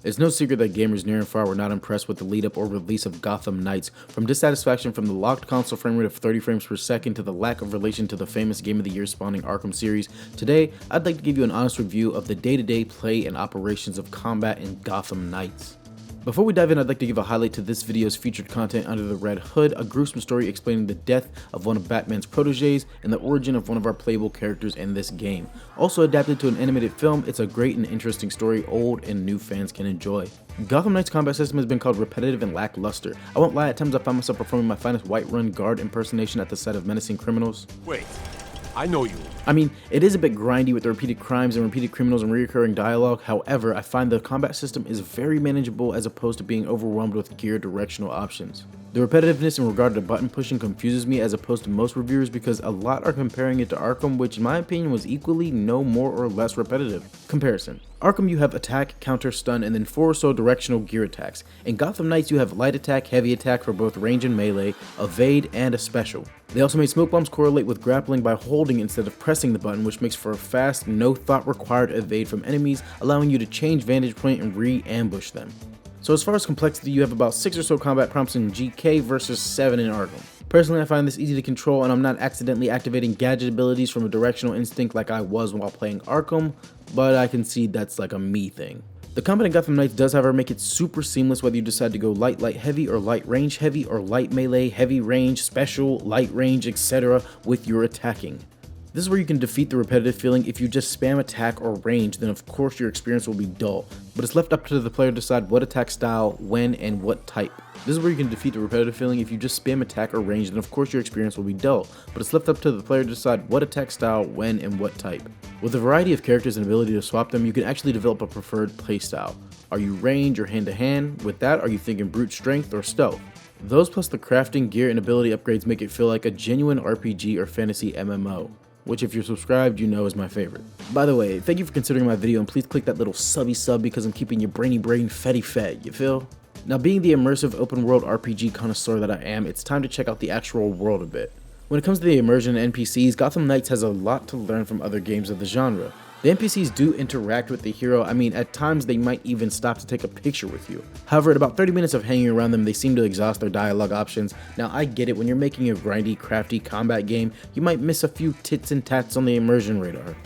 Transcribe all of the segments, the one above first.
It's no secret that gamers near and far were not impressed with the lead up or release of Gotham Knights, from dissatisfaction from the locked console frame rate of 30 frames per second to the lack of relation to the famous Game of the Year spawning Arkham series. Today, I'd like to give you an honest review of the day-to-day play and operations of combat in Gotham Knights. Before we dive in, I'd like to give a highlight to this video's featured content under the Red Hood, a gruesome story explaining the death of one of Batman's proteges and the origin of one of our playable characters in this game. Also adapted to an animated film, it's a great and interesting story old and new fans can enjoy. Gotham Knights' combat system has been called repetitive and lackluster. I won't lie, at times I found myself performing my finest White-Run guard impersonation at the sight of menacing criminals. Wait, I know you. I mean, it is a bit grindy with the repeated crimes and repeated criminals and recurring dialogue. However, I find the combat system is very manageable as opposed to being overwhelmed with gear directional options. The repetitiveness in regard to button pushing confuses me as opposed to most reviewers because a lot are comparing it to Arkham, which in my opinion was equally no more or less repetitive. Comparison. Arkham, you have attack, counter, stun, and then 4 or so directional gear attacks. In Gotham Knights you have light attack, heavy attack for both range and melee, evade, and a special. They also made smoke bombs correlate with grappling by holding instead of pressing the button, which makes for a fast, no thought required evade from enemies, allowing you to change vantage point and re-ambush them. So as far as complexity, you have about 6 or so combat prompts in GK versus 7 in Arkham. Personally, I find this easy to control and I'm not accidentally activating gadget abilities from a directional instinct like I was while playing Arkham, but I concede that's like a me thing. The combat in Gotham Knights does however make it super seamless whether you decide to go light heavy or light range heavy or light melee, heavy range, special, light range, etc. with your attacking. This is where you can defeat the repetitive feeling. If you just spam attack or range, then of course your experience will be dull, but it's left up to the player to decide what attack style, when, and what type. This is where you can defeat the repetitive feeling. If you just spam attack or range, then of course your experience will be dull, but it's left up to the player to decide what attack style, when, and what type. With a variety of characters and ability to swap them, you can actually develop a preferred playstyle. Are you range or hand-to-hand? With that, are you thinking brute strength or stealth? Those plus the crafting, gear, and ability upgrades make it feel like a genuine RPG or fantasy MMO. Which if you're subscribed, you know is my favorite. By the way, thank you for considering my video and please click that little subby sub because I'm keeping your brainy brain fetty fed, you feel? Now being the immersive open world RPG connoisseur that I am, it's time to check out the actual world a bit. When it comes to the immersion and NPCs, Gotham Knights has a lot to learn from other games of the genre. The NPCs do interact with the hero. I mean, at times they might even stop to take a picture with you. However, at about 30 minutes of hanging around them, they seem to exhaust their dialogue options. Now, I get it, when you're making a grindy, crafty combat game, you might miss a few tits and tats on the immersion radar.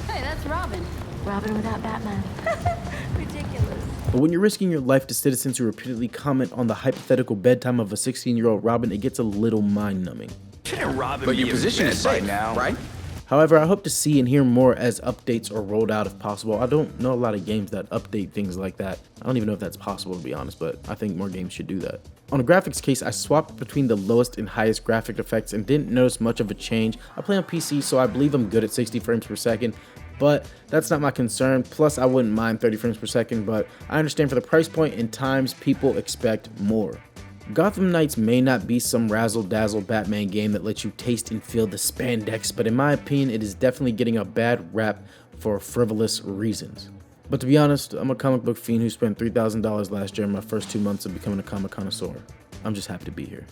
Hey, that's Robin. Robin without Batman. Ridiculous. But when you're risking your life to citizens who repeatedly comment on the hypothetical bedtime of a 16-year-old Robin, it gets a little mind-numbing. But your position is safe now, right? However, I hope to see and hear more as updates are rolled out if possible. I don't know a lot of games that update things like that. I don't even know if that's possible to be honest, but I think more games should do that. On a graphics case, I swapped between the lowest and highest graphic effects and didn't notice much of a change. I play on PC, so I believe I'm good at 60 frames per second, but that's not my concern. Plus, I wouldn't mind 30 frames per second, but I understand for the price point and times people expect more. Gotham Knights may not be some razzle-dazzle Batman game that lets you taste and feel the spandex, but in my opinion, it is definitely getting a bad rap for frivolous reasons. But to be honest, I'm a comic book fiend who spent $3,000 last year in my first 2 months of becoming a comic connoisseur. I'm just happy to be here.